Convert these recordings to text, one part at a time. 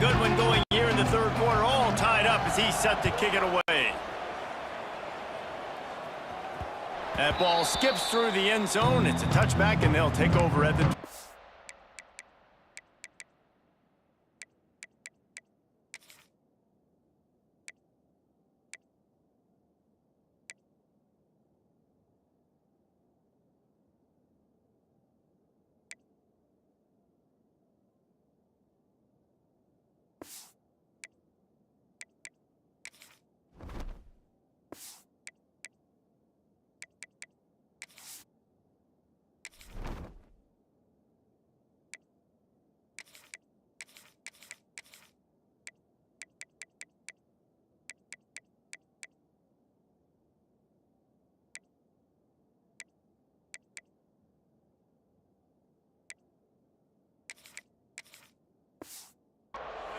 good one going here in the third quarter, all tied up as he's set to kick it away. That ball skips through the end zone. It's a touchback, and they'll take over at the...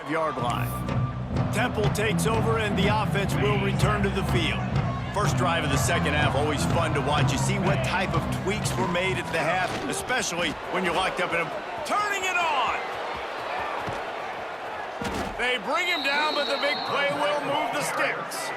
yard line. Temple takes over and the offense will return to the field. First drive of the second half, always fun to watch. You see what type of tweaks were made at the half, especially when you're locked up in a... Turning it on! They bring him down, but the big play will move the sticks.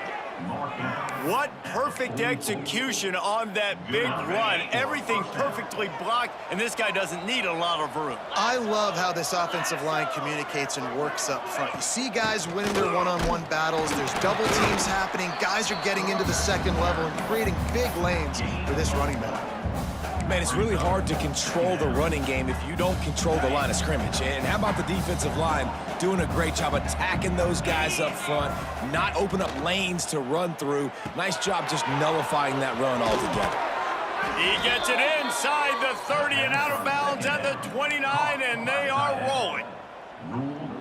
What perfect execution on that big run. Everything perfectly blocked, and this guy doesn't need a lot of room. I love how this offensive line communicates and works up front. You see guys winning their one-on-one battles. There's double teams happening. Guys are getting into the second level and creating big lanes for this running back. Man, it's really hard to control the running game if you don't control the line of scrimmage. And how about the defensive line doing a great job attacking those guys up front, not open up lanes to run through. Nice job just nullifying that run altogether. He gets it inside the 30 and out of bounds at the 29, and they are rolling.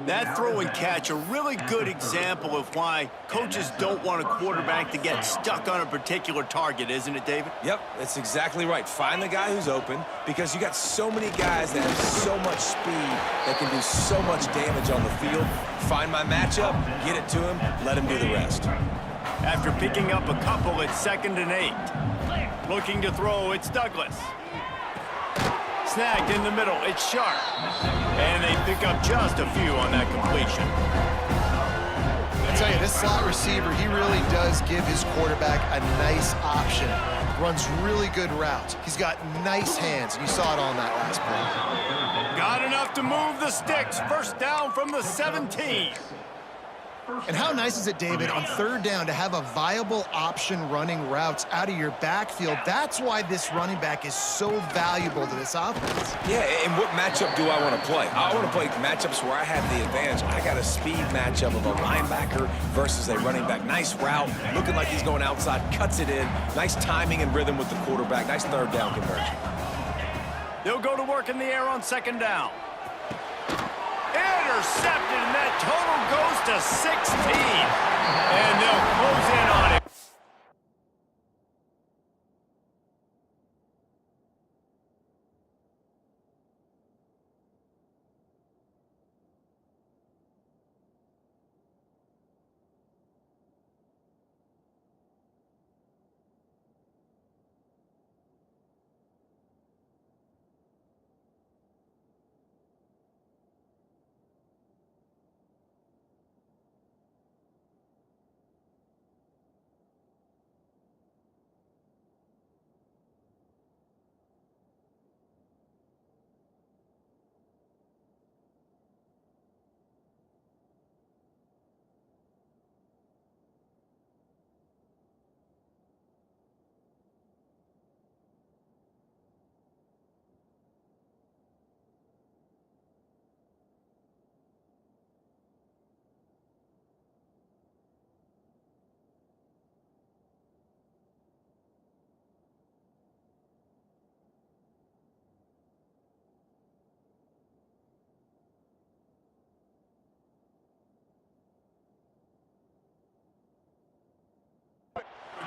That throw and catch, a really good example of why coaches don't want a quarterback to get stuck on a particular target, isn't it, David? Yep, that's exactly right. Find the guy who's open, because you got so many guys that have so much speed that can do so much damage on the field. Find my matchup, get it to him, let him do the rest. After picking up a couple, it's 2nd and 8. Looking to throw, it's Douglas. Snagged in the middle, it's Sharp. And they pick up just a few on that completion. I tell you, this slot receiver, he really does give his quarterback a nice option. Runs really good routes. He's got nice hands, and you saw it on that last play. Got enough to move the sticks. First down from the 17. And how nice is it, David, on 3rd down to have a viable option running routes out of your backfield? That's why this running back is so valuable to this offense. Yeah, and what matchup do I want to play? I want to play matchups where I have the advantage. I got a speed matchup of a linebacker versus a running back. Nice route, looking like he's going outside, cuts it in. Nice timing and rhythm with the quarterback. Nice 3rd down conversion. They'll go to work in the air on 2nd down. Intercepted, and that total goes to 16. And they'll close in on it.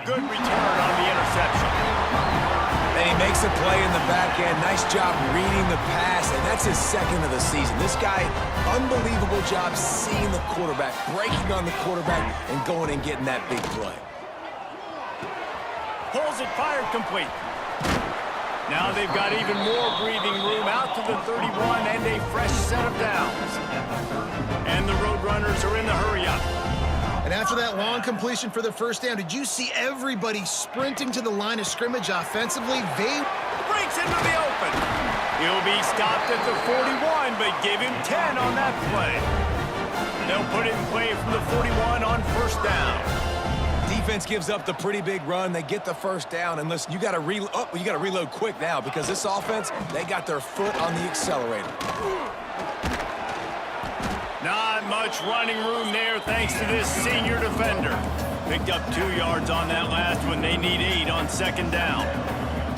Good return on the interception. And he makes a play in the back end. Nice job reading the pass, and that's his 2nd of the season. This guy, unbelievable job seeing the quarterback, breaking on the quarterback, and going and getting that big play. Pulls it, fired, complete. Now they've got even more breathing room out to the 31 and a fresh set of downs. And the Roadrunners are in the hurry-up. And after that long completion for the first down, did you see everybody sprinting to the line of scrimmage offensively? They breaks into the open. He'll be stopped at the 41, but give him 10 on that play. They'll put it in play from the 41 on first down. Defense gives up the pretty big run. They get the first down, and listen, you got to reload quick now because this offense, they got their foot on the accelerator. Not much running room there thanks to this senior defender. Picked up 2 yards on that last one. They need 8 on second down.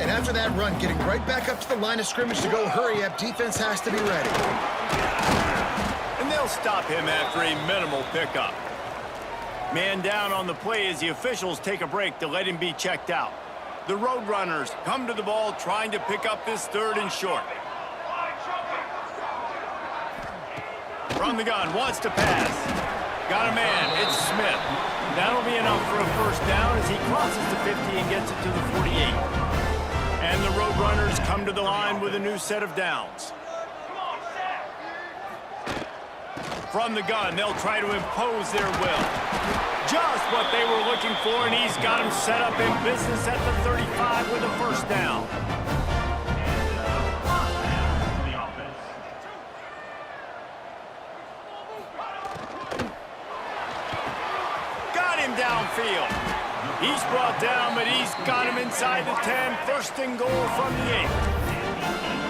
And after that run, getting right back up to the line of scrimmage to go hurry up, defense has to be ready. And they'll stop him after a minimal pickup. Man down on the play as the officials take a break to let him be checked out. The Roadrunners come to the ball trying to pick up this 3rd and short. From the gun, wants to pass. Got a man, it's Smith. That'll be enough for a first down as he crosses the 50 and gets it to the 48. And the Roadrunners come to the line with a new set of downs. From the gun, they'll try to impose their will. Just what they were looking for, and he's got him set up in business at the 35 with a first down. Downfield. He's brought down, but he's got him inside the 10. First and goal from the 8.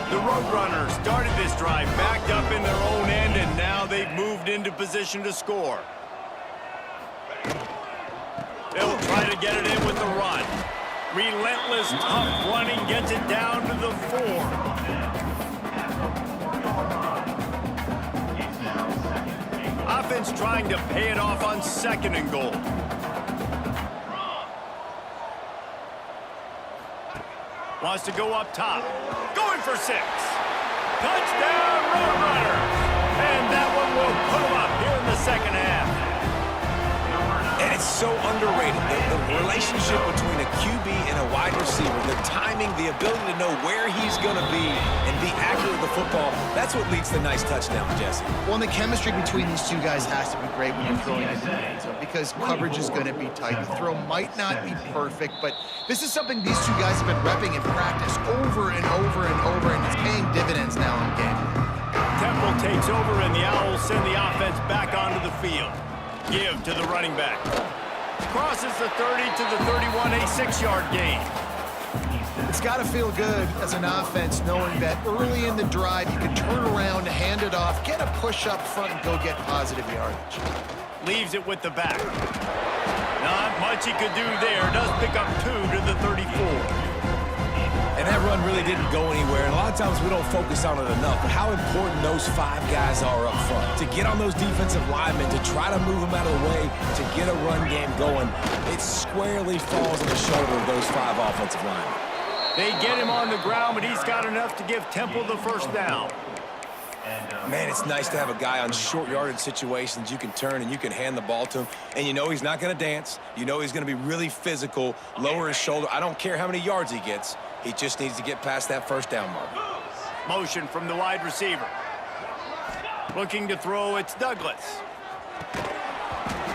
The Roadrunners started this drive backed up in their own end, and now they've moved into position to score. They'll try to get it in with the run. Relentless, tough running gets it down to the 4. Offense trying to pay it off on second and goal. Wants to go up top. Going for 6. Touchdown, Roadrunners! And that one will put them up here in the second half. And it's so underrated. The relationship between a QB and a wide receiver, the timing, the ability to know where he's going to be and be accurate with the football, that's what leads to nice touchdowns, Jesse. Well, and the chemistry between these two guys has to be great when you're throwing it because coverage is going to be tight. The throw might not be perfect, but this is something these two guys have been repping in practice over and over and over, and it's paying dividends now in game. Temple takes over, and the Owls send the offense back onto the field. Give to the running back. Crosses the 30 to the 31, a 6-yard gain. It's got to feel good as an offense knowing that early in the drive you can turn around, hand it off, get a push up front, and go get positive yardage. Leaves it with the back. Not much he could do there. Does pick up 2 to the 34. And that run really didn't go anywhere. And a lot of times we don't focus on it enough, but how important those 5 guys are up front. To get on those defensive linemen, to try to move them out of the way, to get a run game going, it squarely falls on the shoulder of those 5 offensive linemen. They get him on the ground, but he's got enough to give Temple the first down. Man, it's nice to have a guy on short yardage situations you can turn and you can hand the ball to him. And you know he's not going to dance. You know he's going to be really physical, lower his shoulder. I don't care how many yards he gets. He just needs to get past that first down mark. Motion from the wide receiver. Looking to throw, it's Douglas.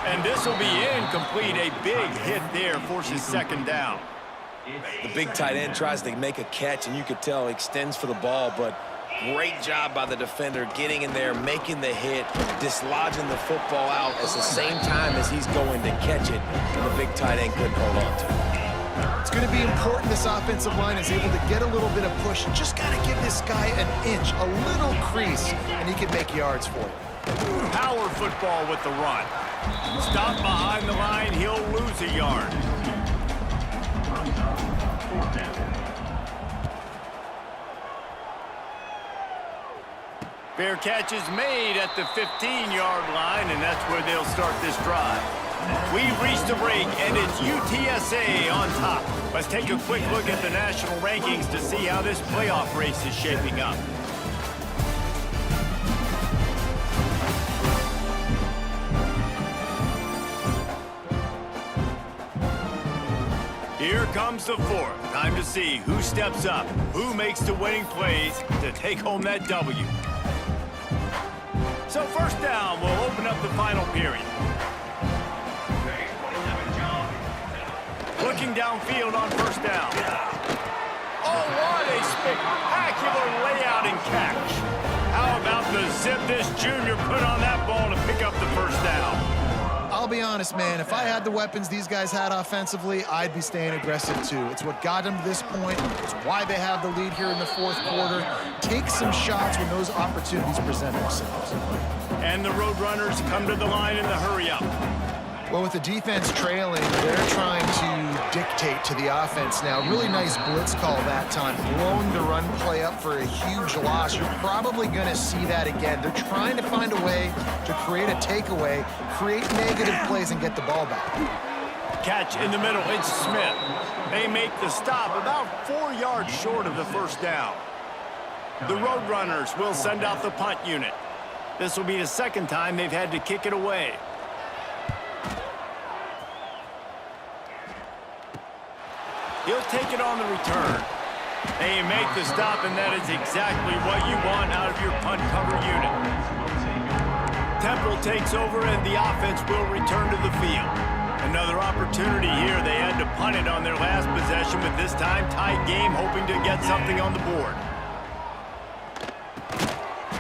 And this will be incomplete. A big hit there forces second down. The big tight end tries to make a catch, and you could tell he extends for the ball, but great job by the defender getting in there, making the hit, dislodging the football out at the same time as he's going to catch it, and the big tight end couldn't hold on to it. It's going to be important this offensive line is able to get a little bit of push. Just got to give this guy an inch, a little crease, and he can make yards for you. Power football with the run. Stop behind the line, he'll lose a yard. Fair catch is made at the 15-yard line, and that's where they'll start this drive. We've reached a break, and it's UTSA on top. Let's take a quick look at the national rankings to see how this playoff race is shaping up. Here comes the fourth. Time to see who steps up, who makes the winning plays to take home that W. So first down will open up the final period. Looking downfield on first down. Oh, what a spectacular layout and catch. How about the zip this junior put on that ball to pick up the first down? I'll be honest, man, if I had the weapons these guys had offensively, I'd be staying aggressive too. It's what got them to this point. It's why they have the lead here in the fourth quarter. Take some shots when those opportunities present themselves. And the Roadrunners come to the line in the hurry-up. Well, with the defense trailing, they're trying to dictate to the offense now. Really nice blitz call that time, blowing the run play up for a huge loss. You're probably going to see that again. They're trying to find a way to create a takeaway, create negative plays, and get the ball back. Catch in the middle, it's Smith. They make the stop about 4 yards short of the first down. The Roadrunners will send out the punt unit. This will be the second time they've had to kick it away. He'll take it on the return. They make the stop, and that is exactly what you want out of your punt cover unit. Temple takes over, and the offense will return to the field. Another opportunity here. They had to punt it on their last possession, but this time tied game, hoping to get something on the board.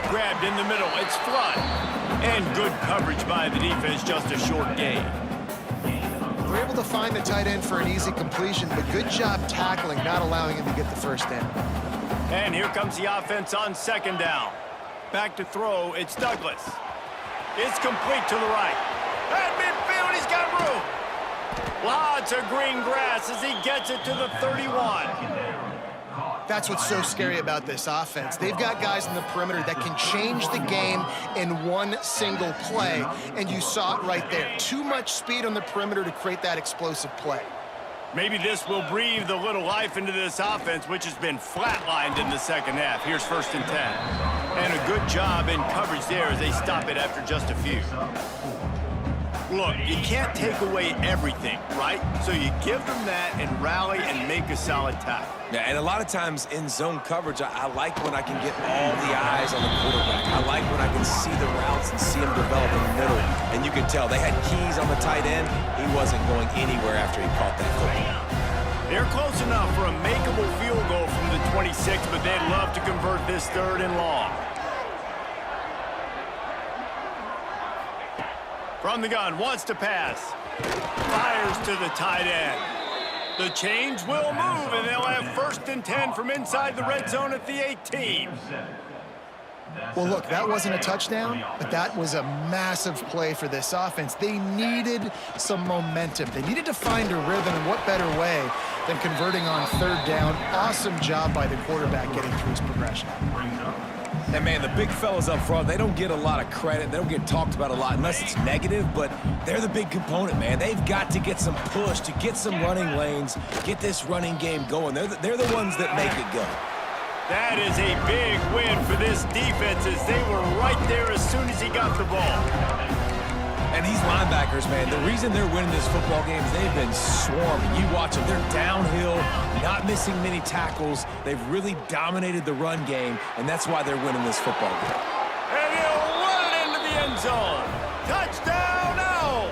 Grabbed in the middle, it's Flood. And good coverage by the defense, just a short gain. They're able to find the tight end for an easy completion, but good job tackling, not allowing him to get the first down. And here comes the offense on second down. Back to throw, it's Douglas. It's complete to the right. At midfield, he's got room. Lots of green grass as he gets it to the 31. That's what's so scary about this offense. They've got guys in the perimeter that can change the game in one single play, and you saw it right there. Too much speed on the perimeter to create that explosive play. Maybe this will breathe a little life into this offense, which has been flatlined in the second half. Here's 1st and 10. And a good job in coverage there as they stop it after just a few. Look, you can't take away everything, right? So you give them that and rally and make a solid tackle. Yeah, and a lot of times in zone coverage, I like when I can get all the eyes on the quarterback. I like when I can see the routes and see him develop in the middle. And you can tell they had keys on the tight end. He wasn't going anywhere after he caught that football. They're close enough for a makeable field goal from the 26, but they'd love to convert this 3rd and long. From the gun, wants to pass. Fires to the tight end. The chains will move, and they'll have 1st and 10 from inside the red zone at the 18. Well, look, that wasn't a touchdown, but that was a massive play for this offense. They needed some momentum. They needed to find a rhythm, and what better way than converting on 3rd down. Awesome job by the quarterback getting through his progression. And, man, the big fellas up front, they don't get a lot of credit. They don't get talked about a lot unless it's negative, but they're the big component, man. They've got to get some push, to get some running lanes, get this running game going. They're the ones that make it go. That is a big win for this defense as they were right there as soon as he got the ball. And these linebackers, man, the reason they're winning this football game is they've been swarming. You watch them, they're downhill, not missing many tackles. They've really dominated the run game, and that's why they're winning this football game. And he'll run it into the end zone. Touchdown, Owls!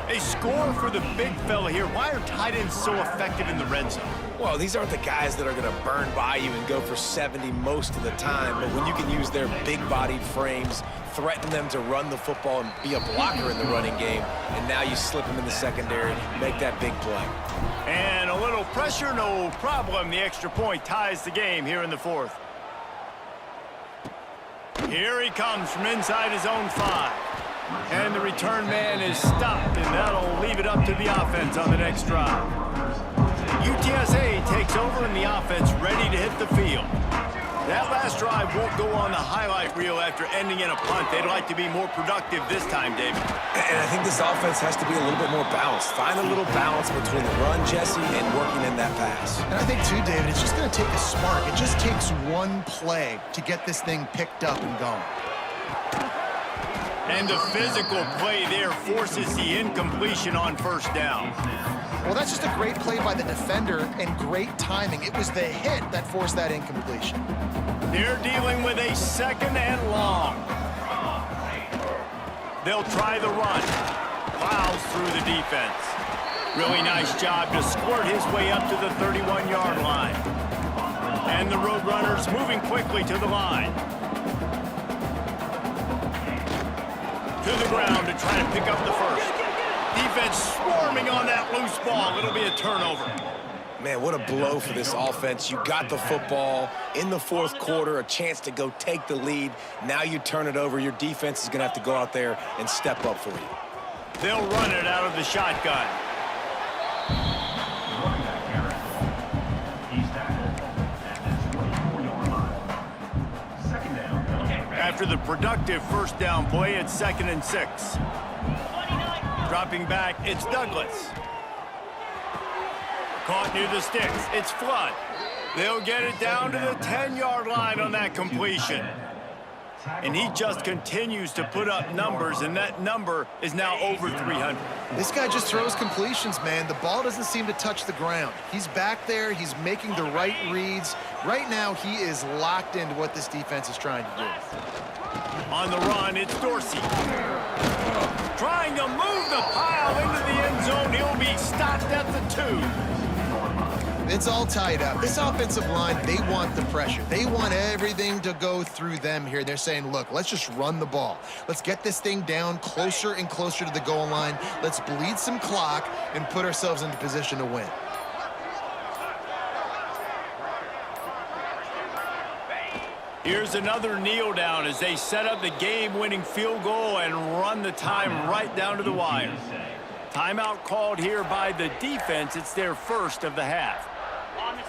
A score for the big fella here. Why are tight ends so effective in the red zone? Well, these aren't the guys that are going to burn by you and go for 70 most of the time, but when you can use their big-bodied frames, threaten them to run the football and be a blocker in the running game, and now you slip them in the secondary, make that big play. And a little pressure, no problem. The extra point ties the game here in the 4th. Here he comes from inside his own 5. And the return man is stopped, and that'll leave it up to the offense on the next drive. UTSA takes over, and the offense ready to hit the field. That last drive won't go on the highlight reel after ending in a punt. They'd like to be more productive this time, David. And I think this offense has to be a little bit more balanced. Find a little balance between the run, Jesse, and working in that pass. And I think, too, David, it's just going to take a spark. It just takes one play to get this thing picked up and going. And the physical play there forces the incompletion on 1st down. Well, that's just a great play by the defender and great timing. It was the hit that forced that incompletion. They're dealing with a 2nd and long. They'll try the run. Plows through the defense. Really nice job to squirt his way up to the 31-yard line. And the Roadrunners moving quickly to the line. To the ground to try to pick up the first. Defense swarming on that loose ball. It'll be a turnover. Man, what a blow for this offense. You got the football in the 4th quarter, a chance to go take the lead. Now you turn it over. Your defense is going to have to go out there and step up for you. They'll run it out of the shotgun. After the productive first down play, it's 2nd and 6. Dropping back, it's Douglas. Caught near the sticks, it's Flood. They'll get it down to the 10-yard line on that completion. And he just continues to put up numbers, and that number is now over 300. This guy just throws completions, man. The ball doesn't seem to touch the ground. He's back there. He's making the right reads. Right now, he is locked into what this defense is trying to do. On the run, it's Dorsey. Trying to move the pile into the end zone. He'll be stopped at the 2. It's all tied up. This offensive line, they want the pressure. They want everything to go through them here. They're saying, look, let's just run the ball. Let's get this thing down closer and closer to the goal line. Let's bleed some clock and put ourselves into position to win. Here's another kneel down as they set up the game-winning field goal and run the time right down to the wire. Timeout called here by the defense. It's their first of the half.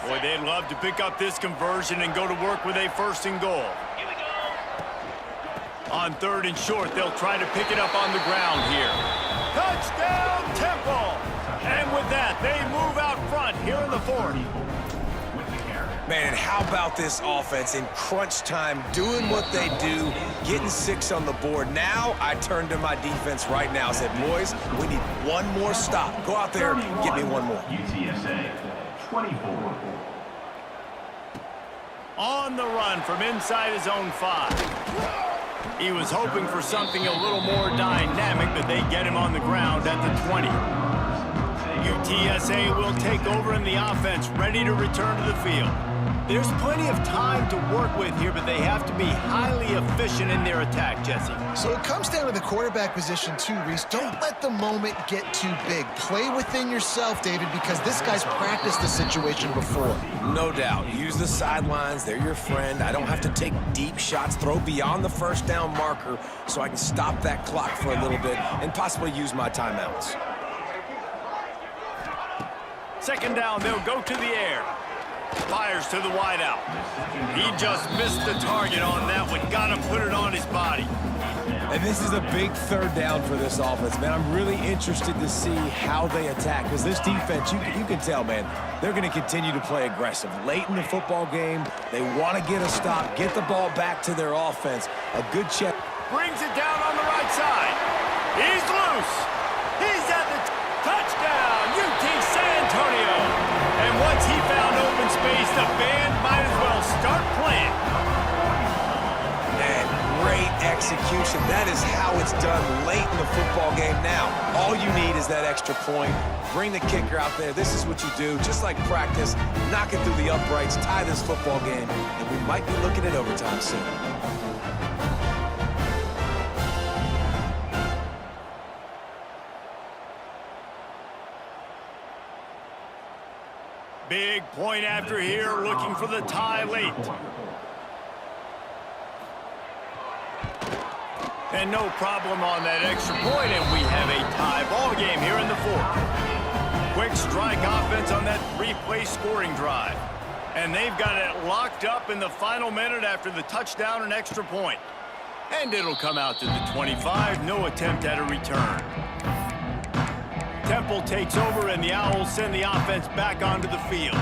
Boy, they'd love to pick up this conversion and go to work with a 1st and goal. On 3rd and short, they'll try to pick it up on the ground here. Touchdown, Temple! And with that, they move out front here in the 4th. Man, how about this offense in crunch time, doing what they do, getting 6 on the board. Now I turn to my defense right now. I said, boys, we need one more stop. Go out there, get me one more. UTSA 24. On the run from inside his own 5. He was hoping for something a little more dynamic, but they get him on the ground at the 20. UTSA will take over in the offense, ready to return to the field. There's plenty of time to work with here, but they have to be highly efficient in their attack, Jesse. So it comes down to the quarterback position too, Reese. Don't let the moment get too big. Play within yourself, David, because this guy's practiced the situation before. No doubt. Use the sidelines. They're your friend. I don't have to take deep shots. Throw beyond the 1st down marker so I can stop that clock for a little bit and possibly use my timeouts. 2nd down, they'll go to the air. Fires to the wideout. He just missed the target on that one. Got to put it on his body. And this is a big 3rd down for this offense, man. I'm really interested to see how they attack, because this defense, you can tell, man, they're going to continue to play aggressive. Late in the football game, they want to get a stop, get the ball back to their offense. A good check. Brings it down on the right side. He's loose. He's at the touchdown, UT San Antonio. And once he found open space, the band might as well start playing. And great execution. That is how it's done late in the football game. Now, all you need is that extra point. Bring the kicker out there. This is what you do. Just like practice, knock it through the uprights, tie this football game, and we might be looking at overtime soon. Big point after here, looking for the tie late. And no problem on that extra point, and we have a tie ball game here in the 4th. Quick strike offense on that 3-play scoring drive. And they've got it locked up in the final minute after the touchdown and extra point. And it'll come out to the 25, no attempt at a return. Temple takes over, and the Owls send the offense back onto the field.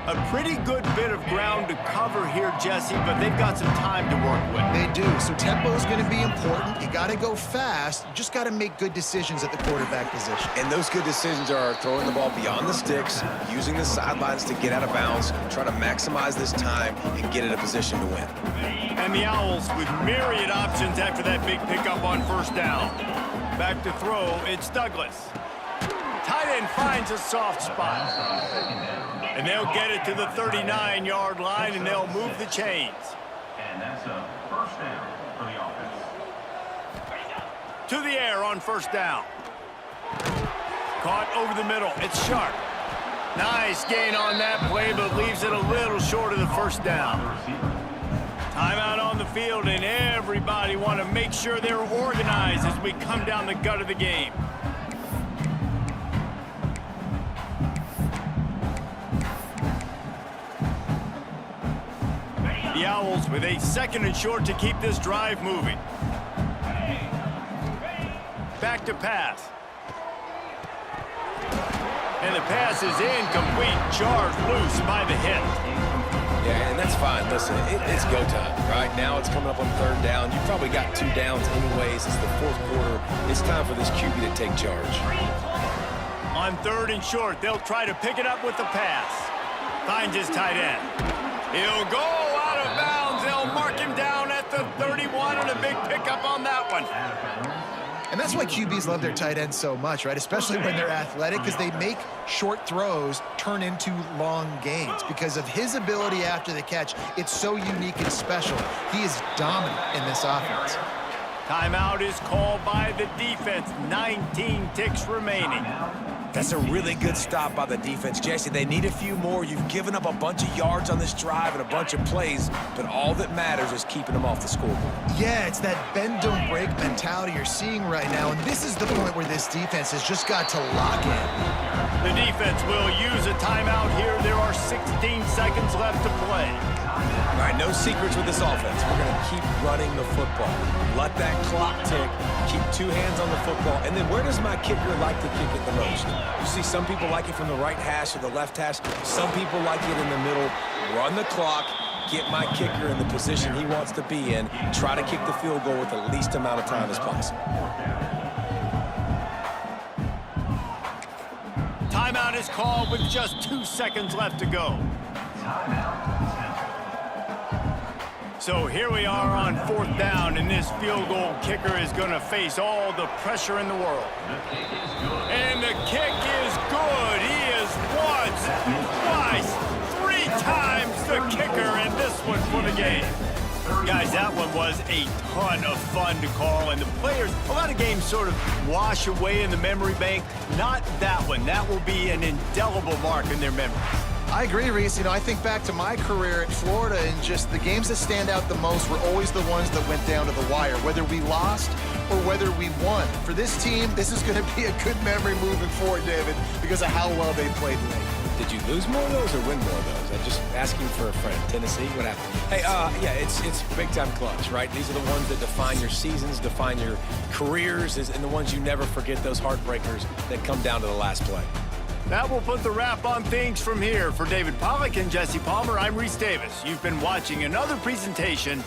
A pretty good bit of ground to cover here, Jesse, but they've got some time to work with. They do. So tempo is going to be important. You got to go fast. You just got to make good decisions at the quarterback position. And those good decisions are throwing the ball beyond the sticks, using the sidelines to get out of bounds, try to maximize this time and get in a position to win. And the Owls with myriad options after that big pickup on first down. Back to throw, it's Douglas. Tight end finds a soft spot. And they'll get it to the 39-yard line, and they'll move the chains. And that's a first down for the offense. To the air on first down. Caught over the middle. It's Sharp. Nice gain on that play, but leaves it a little short of the first down. Timeout on the field, and everybody want to make sure they're organized as we come down the gut of the game. The Owls with a 2nd and short to keep this drive moving. Back to pass. And the pass is incomplete, jarred loose by the hit. Yeah, and that's fine. Listen, it's go time, right? Now it's coming up on 3rd down. You probably got 2 downs anyways. It's the 4th quarter. It's time for this QB to take charge. On 3rd and short, they'll try to pick it up with the pass. Finds his tight end. He'll go out of bounds. They'll mark him down at the 31, and a big pickup on that one. And that's why QBs love their tight ends so much, right? Especially when they're athletic, because they make short throws turn into long gains. Because of his ability after the catch, it's so unique and special. He is dominant in this offense. Timeout is called by the defense. 19 ticks remaining. That's a really good stop by the defense, Jesse. They need a few more. You've given up a bunch of yards on this drive and a bunch of plays, but all that matters is keeping them off the scoreboard. Yeah, it's that bend, don't break mentality you're seeing right now, and this is the point where this defense has just got to lock in. The defense will use a timeout here. There are 16 seconds left to play. All right, no secrets with this offense. We're going to keep running the football. Let that clock tick. Keep 2 hands on the football. And then where does my kicker like to kick it the most? You see some people like it from the right hash or the left hash. Some people like it in the middle. Run the clock. Get my kicker in the position he wants to be in. Try to kick the field goal with the least amount of time as possible. Timeout is called with just 2 seconds left to go. So here we are on 4th down, and this field goal kicker is going to face all the pressure in the world. And the kick is good. He is once, twice, 3 times the kicker in this one for the game. Guys, that one was a ton of fun to call, and the players, a lot of games sort of wash away in the memory bank. Not that one. That will be an indelible mark in their memory. I agree, Reese. You know, I think back to my career at Florida, and just the games that stand out the most were always the ones that went down to the wire, whether we lost or whether we won. For this team, this is going to be a good memory moving forward, David, because of how well they played late. Did you lose more of those or win more of those? I'm just asking for a friend. Tennessee, what happened? Hey, yeah, it's big-time clutch, right? These are the ones that define your seasons, define your careers, and the ones you never forget, those heartbreakers that come down to the last play. That will put the wrap on things from here. For David Pollack and Jesse Palmer, I'm Reese Davis. You've been watching another presentation